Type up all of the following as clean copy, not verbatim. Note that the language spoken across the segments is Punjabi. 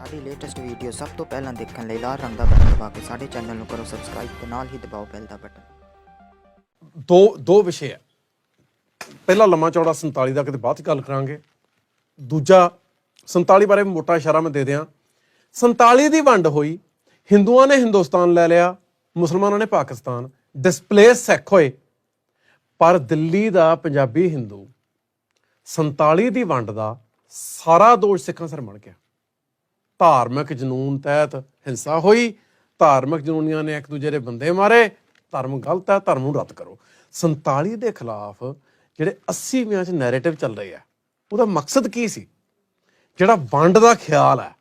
ਸਾਡੀ ਲੇਟੈਸਟ ਵੀਡੀਓ ਸਭ ਤੋਂ ਪਹਿਲਾਂ ਦੇਖਣ ਲਈ ਲਾਲ ਰੰਗ ਦਾ ਬਟਨ ਦਬਾ ਕੇ ਸਾਡੇ ਚੈਨਲ ਨੂੰ ਕਰੋ ਸਬਸਕ੍ਰਾਈਬ ਤੇ ਨਾਲ ਹੀ ਦਬਾਓ ਬੈਲ ਦਾ ਬਟਨ। ਦੋ ਵਿਸ਼ੇ ਆ। ਪਹਿਲਾ ਲੰਮਾ ਚੌੜਾ 47 ਦਾ ਕਿਤੇ ਬਾਅਦ ਚ ਗੱਲ ਕਰਾਂਗੇ। ਦੂਜਾ 47 ਬਾਰੇ ਮੋਟਾ ਇਸ਼ਾਰਾ ਮੈਂ ਦੇ ਦਿਆਂ। 47 ਦੀ ਵੰਡ ਹੋਈ, ਹਿੰਦੂਆਂ ਨੇ ਹਿੰਦੁਸਤਾਨ ਲੈ ਲਿਆ, ਮੁਸਲਮਾਨਾਂ ਨੇ ਪਾਕਿਸਤਾਨ, ਡਿਸਪਲੇਸ ਸਿੱਖ ਹੋਏ। ਪਰ ਦਿੱਲੀ ਦਾ ਪੰਜਾਬੀ ਹਿੰਦੂ 47 ਦੀ ਵੰਡ ਦਾ ਸਾਰਾ ਦੋਸ਼ ਸਿੱਖਾਂ ਸਿਰ ਮੜ ਗਿਆ। ਧਾਰਮਿਕ ਜਨੂੰਨ ਤਹਿਤ ਹਿੰਸਾ ਹੋਈ, ਧਾਰਮਿਕ ਜਨੂਨੀਆਂ ਨੇ ਇੱਕ ਦੂਜੇ ਦੇ ਬੰਦੇ ਮਾਰੇ। ਧਰਮ ਗਲਤ ਹੈ, ਧਰਮ ਨੂੰ ਰੱਦ ਕਰੋ। 47 ਦੇ ਖਿਲਾਫ ਜਿਹੜੇ 80ਵਿਆਂ 'ਚ ਨੈਰੇਟਿਵ ਚੱਲ ਰਹੇ ਆ, ਉਹਦਾ ਮਕਸਦ ਕੀ ਸੀ? ਜਿਹੜਾ ਵੰਡ ਦਾ ਖਿਆਲ ਹੈ,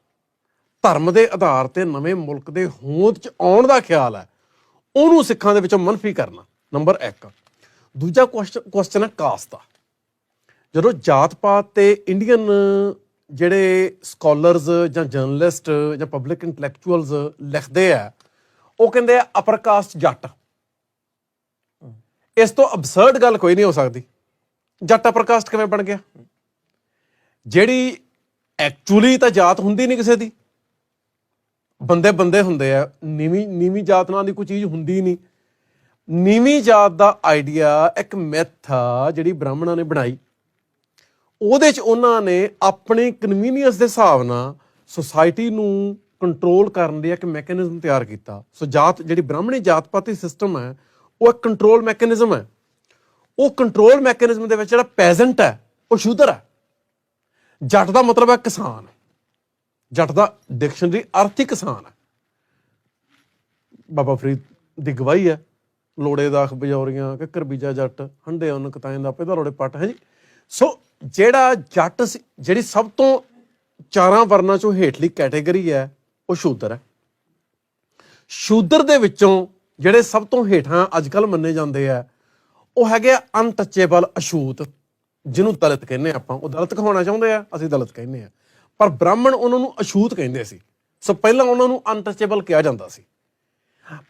ਧਰਮ ਦੇ ਆਧਾਰ ਤੇ ਨਵੇਂ ਮੁਲਕ ਦੇ ਹੋਂਦ 'ਚ ਆਉਣ ਦਾ ਖਿਆਲ ਹੈ, ਉਹਨੂੰ ਸਿੱਖਾਂ ਦੇ ਵਿੱਚੋਂ ਮਨਫੀ ਕਰਨਾ ਨੰਬਰ 1। ਦੂਜਾ ਕੁਐਸਚਨ ਹੈ ਕਾਸਟ ਦਾ। ਜਦੋਂ ਜਾਤ ਪਾਤ ਤੇ ਇੰਡੀਅਨ ਜਿਹੜੇ ਸਕਾਲਰਸ ਜਾਂ ਜਰਨਲਿਸਟ ਜਾਂ ਪਬਲਿਕ ਇੰਟੈਲੈਕਚੁਅਲਸ ਲਿਖਦੇ ਆ, ਉਹ ਕਹਿੰਦੇ ਆ ਅਪਰ ਕਾਸਟ ਜੱਟ। ਇਸ ਤੋਂ ਅਬਸਰਡ ਗੱਲ ਕੋਈ ਨਹੀਂ ਹੋ ਸਕਦੀ। ਜੱਟ ਅਪਰ ਕਾਸਟ ਕਿਵੇਂ ਬਣ ਗਿਆ? ਜਿਹੜੀ ਐਕਚੁਅਲੀ ਤਾਂ ਜਾਤ ਹੁੰਦੀ ਨਹੀਂ ਕਿਸੇ ਦੀ, ਬੰਦੇ ਬੰਦੇ ਹੁੰਦੇ ਆ। ਨੀਵੀਂ ਜਾਤ ਨਾਂ ਦੀ ਕੋਈ ਚੀਜ਼ ਹੁੰਦੀ ਨਹੀਂ। ਨੀਵੀਂ ਜਾਤ ਦਾ ਆਈਡੀਆ ਇੱਕ ਮਿੱਥ ਆ ਜਿਹੜੀ ਬ੍ਰਾਹਮਣਾਂ ਨੇ ਬਣਾਈ। ਉਹਦੇ 'ਚ ਉਹਨਾਂ ਨੇ ਆਪਣੀ ਕਨਵੀਨੀਅੰਸ ਦੇ ਹਿਸਾਬ ਨਾਲ ਸੁਸਾਇਟੀ ਨੂੰ ਕੰਟਰੋਲ ਕਰਨ ਲਈ ਇੱਕ ਮੈਕੈਨਿਜ਼ਮ ਤਿਆਰ ਕੀਤਾ। ਸੋ ਜਾਤ ਜਿਹੜੀ ਬ੍ਰਾਹਮਣੀ ਜਾਤ ਪਾਤੀ ਸਿਸਟਮ ਹੈ, ਉਹ ਇੱਕ ਕੰਟਰੋਲ ਮੈਕੈਨਿਜ਼ਮ ਹੈ। ਉਹ ਕੰਟਰੋਲ ਮੈਕੈਨਿਜ਼ਮ ਦੇ ਵਿੱਚ ਜਿਹੜਾ ਪੈਜ਼ੈਂਟ ਹੈ ਉਹ ਸ਼ੂਦਰ ਹੈ। ਜੱਟ ਦਾ ਮਤਲਬ ਹੈ ਕਿਸਾਨ। ਜੱਟ ਦਾ ਡਿਕਸ਼ਨਰੀ ਅਰਥ ਹੀ ਕਿਸਾਨ ਹੈ। ਬਾਬਾ ਫਰੀਦ ਦੀ ਗਵਾਹੀ ਹੈ, ਲੋੜੇ ਦਾ ਬਜੌਰੀਆਂ ਕਿੱਕਰ ਬੀਜਾ ਜੱਟ, ਹੰਡੇ ਉਹਨ ਕਤਾਏ ਦਾ ਪੈਦਾ ਲੋੜੇ ਪੱਟ ਹੈ ਜੀ। ਸੋ ਜਿਹੜਾ ਜੱਟ ਸੀ, ਜਿਹੜੀ ਸਭ ਤੋਂ ਚਾਰਾਂ ਵਰਨਾਂ ਚੋਂ ਹੇਠਲੀ ਕੈਟੇਗਰੀ ਹੈ, ਉਹ ਸ਼ੂਦਰ ਹੈ। ਸ਼ੂਦਰ ਦੇ ਵਿੱਚੋਂ ਜਿਹੜੇ ਸਭ ਤੋਂ ਹੇਠਾਂ ਅੱਜ ਕੱਲ੍ਹ ਮੰਨੇ ਜਾਂਦੇ ਆ, ਉਹ ਹੈਗੇ ਆ ਅਨਟੱਚੇਬਲ, ਅਛੂਤ, ਜਿਹਨੂੰ ਦਲਿਤ ਕਹਿੰਦੇ ਆਪਾਂ। ਉਹ ਦਲਿਤ ਕਹਾਉਣਾ ਚਾਹੁੰਦੇ ਆ, ਅਸੀਂ ਦਲਿਤ ਕਹਿੰਦੇ ਆ, ਪਰ ਬ੍ਰਾਹਮਣ ਉਹਨਾਂ ਨੂੰ ਅਛੂਤ ਕਹਿੰਦੇ ਸੀ। ਸੋ ਪਹਿਲਾਂ ਉਹਨਾਂ ਨੂੰ ਅਨਟੱਚੇਬਲ ਕਿਹਾ ਜਾਂਦਾ ਸੀ।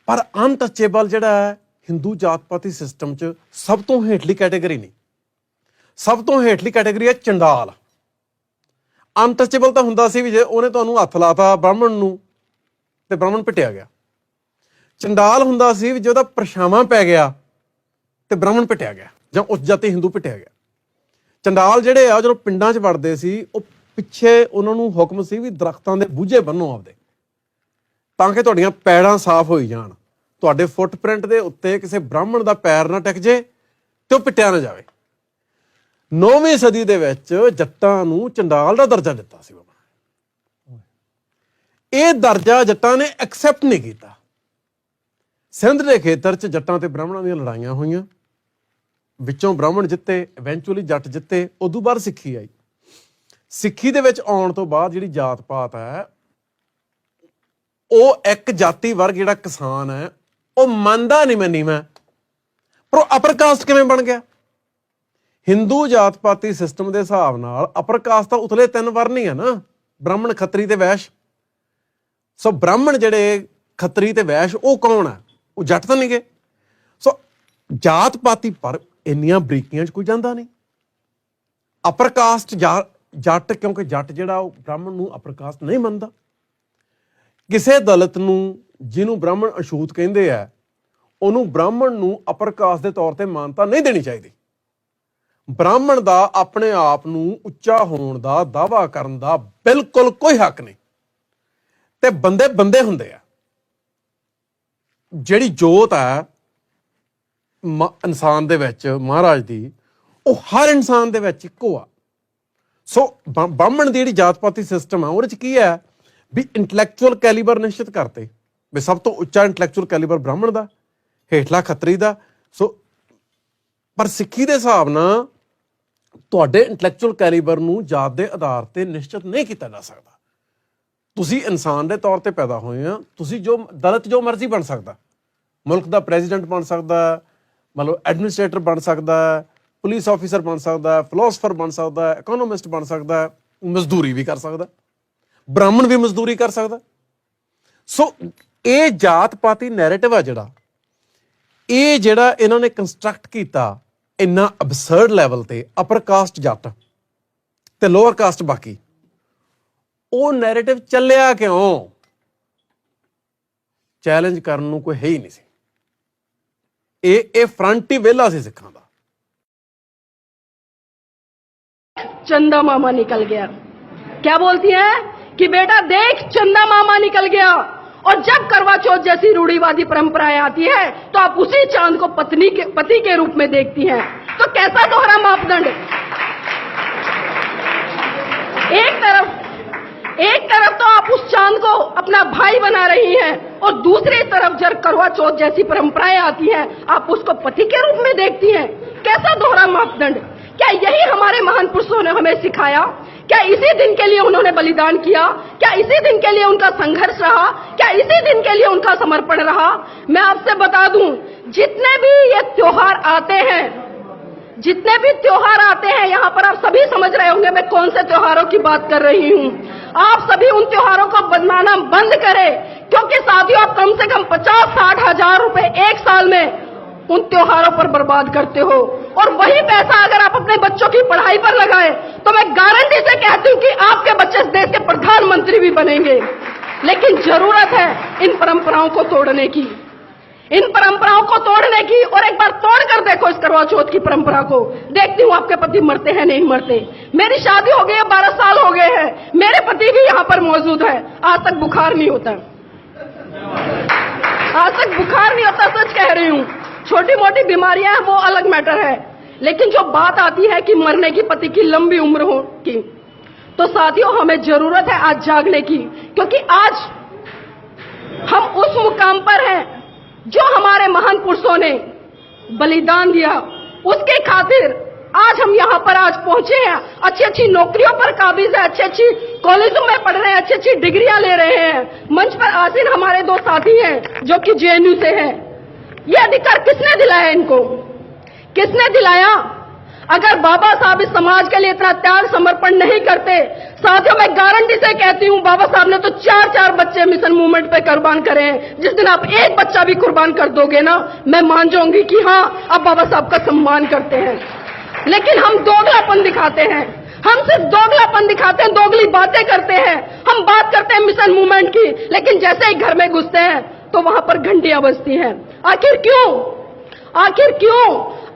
ਪਰ ਅਨਟੱਚੇਬਲ ਜਿਹੜਾ ਹੈ ਹਿੰਦੂ ਜਾਤ ਪਾਤੀ ਸਿਸਟਮ 'ਚ ਸਭ ਤੋਂ ਹੇਠਲੀ ਕੈਟੇਗਰੀ ਨਹੀਂ। ਸਭ ਤੋਂ ਹੇਠਲੀ ਕੈਟੇਗਰੀ ਹੈ ਚੰਡਾਲ। ਅਨਟੱਚੇਬਲ ਤਾਂ ਹੁੰਦਾ ਸੀ ਵੀ ਜੇ ਉਹਨੇ ਤੁਹਾਨੂੰ ਹੱਥ ਲਾਤਾ ਬ੍ਰਾਹਮਣ ਨੂੰ ਤੇ ਬ੍ਰਾਹਮਣ ਪਿੱਟਿਆ ਗਿਆ। ਚੰਡਾਲ ਹੁੰਦਾ ਸੀ ਵੀ ਜੇ ਉਹਦਾ ਪਰਛਾਵਾਂ ਪੈ ਗਿਆ ਤੇ ਬ੍ਰਾਹਮਣ ਪਿੱਟਿਆ ਗਿਆ ਜਾਂ ਉੱਚ ਜਾਤੀ ਹਿੰਦੂ ਪਿੱਟਿਆ ਗਿਆ। ਚੰਡਾਲ ਜਿਹੜੇ ਆ ਜਦੋਂ ਪਿੰਡਾਂ 'ਚ ਵੜਦੇ ਸੀ, ਉਹ ਪਿੱਛੇ ਉਹਨਾਂ ਨੂੰ ਹੁਕਮ ਸੀ ਵੀ ਦਰਖਤਾਂ ਦੇ ਬੂਝੇ ਬੰਨੋ ਆਪਦੇ, ਤਾਂ ਕਿ ਤੁਹਾਡੀਆਂ ਪੈੜਾਂ ਸਾਫ਼ ਹੋਈ ਜਾਣ। ਤੁਹਾਡੇ ਫੁੱਟਪ੍ਰਿੰਟ ਦੇ ਉੱਤੇ ਕਿਸੇ ਬ੍ਰਾਹਮਣ ਦਾ ਪੈਰ ਨਾ ਟਿਕ ਜੇ ਤੇ ਉਹ ਪਿੱਟਿਆ ਨਾ ਜਾਵੇ। 9ਵੀਂ ਸਦੀ ਦੇ ਵਿੱਚ ਜੱਟਾਂ ਨੂੰ ਚੰਡਾਲ ਦਾ ਦਰਜਾ ਦਿੱਤਾ ਸੀ ਬਾਬਾ। ਇਹ ਦਰਜਾ ਜੱਟਾਂ ਨੇ ਐਕਸੈਪਟ ਨਹੀਂ ਕੀਤਾ। ਸਿੰਧ ਦੇ ਖੇਤਰ 'ਚ ਜੱਟਾਂ ਤੇ ਬ੍ਰਾਹਮਣਾਂ ਦੀਆਂ ਲੜਾਈਆਂ ਹੋਈਆਂ, ਵਿੱਚੋਂ ਬ੍ਰਾਹਮਣ ਜਿੱਤੇ, ਇਵੈਂਚੁਅਲੀ ਜੱਟ ਜਿੱਤੇ। ਉਦੋਂ ਬਾਅਦ ਸਿੱਖੀ ਆਈ। ਸਿੱਖੀ ਦੇ ਵਿੱਚ ਆਉਣ ਤੋਂ ਬਾਅਦ ਜਿਹੜੀ ਜਾਤ ਪਾਤ ਹੈ, ਉਹ ਇੱਕ ਜਾਤੀ ਵਰਗ ਜਿਹੜਾ ਕਿਸਾਨ ਹੈ, ਉਹ ਮੰਨਦਾ ਨਹੀਂ ਮੈਂ ਨੀਵਾਂ, ਪਰ ਉਹ ਅਪਰ ਕਾਸਟ ਕਿਵੇਂ ਬਣ ਗਿਆ? ਹਿੰਦੂ ਜਾਤ ਪਾਤੀ ਸਿਸਟਮ ਦੇ ਹਿਸਾਬ ਨਾਲ ਅਪਰ ਕਾਸਟ ਤਾਂ ਉਤਲੇ 3 ਵਰਨ ਹੀ ਆ ਨਾ, ਬ੍ਰਾਹਮਣ, ਖੱਤਰੀ ਤੇ ਵੈਸ਼। ਸੋ ਬ੍ਰਾਹਮਣ ਜਿਹੜੇ ਖੱਤਰੀ ਤੇ ਵੈਸ਼, ਉਹ ਕੌਣ ਹੈ? ਉਹ ਜੱਟ ਤਾਂ ਨਹੀਂ ਗੇ। ਸੋ ਜਾਤ ਪਾਤੀ ਪਰ ਇੰਨੀਆਂ ਬਰੀਕੀਆਂ 'ਚ ਕੋਈ ਜਾਂਦਾ ਨਹੀਂ। ਅਪਰ ਕਾਸਟ ਜੱਟ, ਕਿਉਂਕਿ ਜੱਟ ਜਿਹੜਾ ਉਹ ਬ੍ਰਾਹਮਣ ਨੂੰ ਅਪਰ ਕਾਸਟ ਨਹੀਂ ਮੰਨਦਾ। ਕਿਸੇ ਦਲਿਤ ਨੂੰ ਜਿਹਨੂੰ ਬ੍ਰਾਹਮਣ ਅਛੂਤ ਕਹਿੰਦੇ ਆ, ਉਹਨੂੰ ਬ੍ਰਾਹਮਣ ਨੂੰ ਅਪਰ ਕਾਸਟ ਦੇ ਤੌਰ ਤੇ ਮਾਨਤਾ ਨਹੀਂ ਦੇਣੀ ਚਾਹੀਦੀ। ਬ੍ਰਾਹਮਣ ਦਾ ਆਪਣੇ ਆਪ ਨੂੰ ਉੱਚਾ ਹੋਣ ਦਾ, ਦਾਅਵਾ ਕਰਨ ਦਾ ਬਿਲਕੁਲ ਕੋਈ ਹੱਕ ਨਹੀਂ। ਤੇ ਬੰਦੇ ਬੰਦੇ ਹੁੰਦੇ ਆ। ਜਿਹੜੀ ਜੋਤ ਹੈ ਇਨਸਾਨ ਦੇ ਵਿੱਚ ਮਹਾਰਾਜ ਦੀ, ਉਹ ਹਰ ਇਨਸਾਨ ਦੇ ਵਿੱਚ ਇੱਕੋ ਆ। ਸੋ ਬ੍ਰਾਹਮਣ ਦੀ ਜਿਹੜੀ ਜਾਤ ਪਾਤੀ ਸਿਸਟਮ ਆ, ਉਹਦੇ 'ਚ ਕੀ ਹੈ ਵੀ ਇੰਟੈਲੈਕਚੁਅਲ ਕੈਲੀਬਰ ਨਿਸ਼ਚਿਤ ਕਰਤੇ ਵੀ ਸਭ ਤੋਂ ਉੱਚਾ ਇੰਟੈਲੈਕਚੁਅਲ ਕੈਲੀਬਰ ਬ੍ਰਾਹਮਣ ਦਾ, ਹੇਠਲਾ ਖੱਤਰੀ ਦਾ। ਸੋ ਪਰ ਸਿੱਖੀ ਦੇ ਹਿਸਾਬ ਨਾਲ ਤੁਹਾਡੇ ਇੰਟੈਲੈਕਚੁਅਲ ਕੈਲੀਬਰ ਨੂੰ ਜਾਤ ਦੇ ਆਧਾਰ ਤੇ ਨਿਸ਼ਚਿਤ ਨਹੀਂ ਕੀਤਾ ਜਾ ਸਕਦਾ। ਤੁਸੀਂ ਇਨਸਾਨ ਦੇ ਤੌਰ ਤੇ ਪੈਦਾ ਹੋਏ ਆ। ਤੁਸੀਂ ਦਲਿਤ ਜੋ ਮਰਜ਼ੀ ਬਣ ਸਕਦਾ, ਮੁਲਕ ਦਾ ਪ੍ਰੈਜ਼ੀਡੈਂਟ ਬਣ ਸਕਦਾ, ਮਤਲਬ ਐਡਮਿਨਿਸਟ੍ਰੇਟਰ ਬਣ ਸਕਦਾ, ਪੁਲਿਸ ਆਫਿਸਰ ਬਣ ਸਕਦਾ, ਫਿਲੋਸਫਰ ਬਣ ਸਕਦਾ, ਇਕੋਨੋਮਿਸਟ ਬਣ ਸਕਦਾ, ਮਜ਼ਦੂਰੀ ਵੀ ਕਰ ਸਕਦਾ, ਬ੍ਰਾਹਮਣ ਵੀ ਮਜ਼ਦੂਰੀ ਕਰ ਸਕਦਾ। ਸੋ ਇਹ ਜਾਤ ਪਾਤੀ ਨੈਰੇਟਿਵ ਆ ਇਹ ਜਿਹੜਾ ਇਹਨਾਂ ਨੇ ਕੰਸਟਰਕਟ ਕੀਤਾ ਇੰਨਾ ਅਬਸਰਡ ਲੈਵਲ ਤੇ, ਅਪਰ ਕਾਸਟ ਜੱਟ ਤੇ ਲੋਅਰ ਕਾਸਟ ਬਾਕੀ, ਉਹ ਨੈਰੇਟਿਵ ਚੱਲਿਆ ਕਿਉਂ? ਚੈਲੰਜ ਕਰਨ ਨੂੰ ਕੋਈ ਹੈ ਹੀ ਨਹੀਂ ਸੀ। ਇਹ ਫਰੰਟ ਹੀ ਵਿਹਲਾ ਸੀ ਸਿੱਖਾਂ ਦਾ। चंदा मामा निकल गया। क्या बोलती हैं कि बेटा देख चंदा मामा निकल गया। और जब करवा चौथ जैसी रूढ़िवादी परंपराएं आती है तो आप उसी चांद को पति के रूप में देखती हैं। तो कैसा दोहरा मापदंड? एक तरफ तो आप उस चांद को अपना भाई बना रही हैं और दूसरी तरफ जब करवा चौथ जैसी परंपराएं आती हैं आप उसको पति के रूप में देखती हैं। कैसा दोहरा मापदंड? क्या यही हमारे महान पुरुषों ने हमें सिखाया? क्या इसी दिन के लिए उन्होंने बलिदान किया? क्या इसी दिन के लिए उनका संघर्ष रहा? क्या इसी दिन के लिए उनका समर्पण रहा? मैं आपसे बता दूं, जितने भी ये त्योहार आते हैं यहाँ पर आप सभी समझ रहे होंगे मैं कौन से त्योहारों की बात कर रही हूँ। आप सभी उन त्योहारों को बनाना बंद करें, क्योंकि साथियों आप कम से कम 50-60 हजार रुपए एक साल में उन त्योहारों पर बर्बाद करते हो। और वही पैसा अगर आप अपने बच्चों की पढ़ाई पर लगाए तो मैं गारंटी से कहती हूँ कि आपके बच्चे इस देश के प्रधानमंत्री भी बनेंगे। लेकिन जरूरत है इन परंपराओं को तोड़ने की, और एक बार तोड़ कर देखो इस करवा चौथ की परंपरा को। देखती हूँ आपके पति मरते हैं नहीं मरते। मेरी शादी हो गई है, 12 साल हो गए हैं, मेरे पति भी यहाँ पर मौजूद है, आज तक बुखार नहीं होता, सच कह रही हूँ। छोटी मोटी बीमारियां हैं वो अलग मैटर है, लेकिन जो बात आती है कि मरने की पति की लंबी उम्र हो की, तो साथियों हमें जरूरत है आज जागने की, क्योंकि आज हम उस मुकाम पर हैं जो हमारे महान पुरुषों ने बलिदान दिया, उसके खातिर आज हम यहाँ पर आज पहुंचे हैं। अच्छी नौकरियों पर काबिज है, अच्छी कॉलेजों में पढ़ रहे हैं, अच्छी डिग्रियां ले रहे हैं। मंच पर आसीन हमारे 2 साथी हैं जो कि जेएनयू से हैं। ये अधिकार किसने दिलाया इनको? किसने दिलाया? अगर बाबा साहब इस समाज के लिए इतना त्याग समर्पण नहीं करते, साथियों मैं गारंटी से कहती हूं बाबा साहब ने तो 4 बच्चे मिशन मूवमेंट पे कुर्बान करे हैं। जिस दिन आप एक बच्चा भी कुर्बान कर दोगे ना, मैं मान जाऊंगी कि हाँ आप बाबा साहब का सम्मान करते हैं। लेकिन हम दोगलापन दिखाते हैं, हम सिर्फ दोगलापन दिखाते हैं, दोगली बातें करते हैं। हम बात करते हैं मिशन मूवमेंट की, लेकिन जैसे ही घर में घुसते हैं तो वहां पर घंटियां बजती हैं। आखिर क्यों?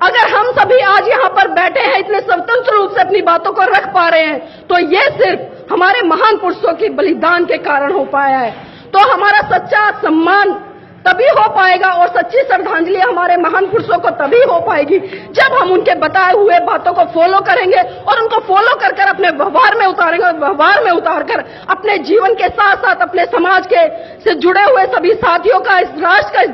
अगर हम सभी आज यहाँ पर बैठे हैं, इतने स्वतंत्र रूप से अपनी बातों को रख पा रहे हैं, तो ये सिर्फ हमारे महान पुरुषों के बलिदान के कारण हो पाया है। तो हमारा सच्चा सम्मान तभी हो पाएगा और सच्ची श्रद्धांजलि हमारे महान पुरुषों को तभी हो पाएगी जब हम उनके बताए हुए बातों को फॉलो करेंगे और उनको फॉलो कर अपने व्यवहार में उतारेंगे, और व्यवहार में उतारकर अपने जीवन के साथ साथ अपने समाज के से जुड़े हुए सभी साथियों का, इस राष्ट्र का, इस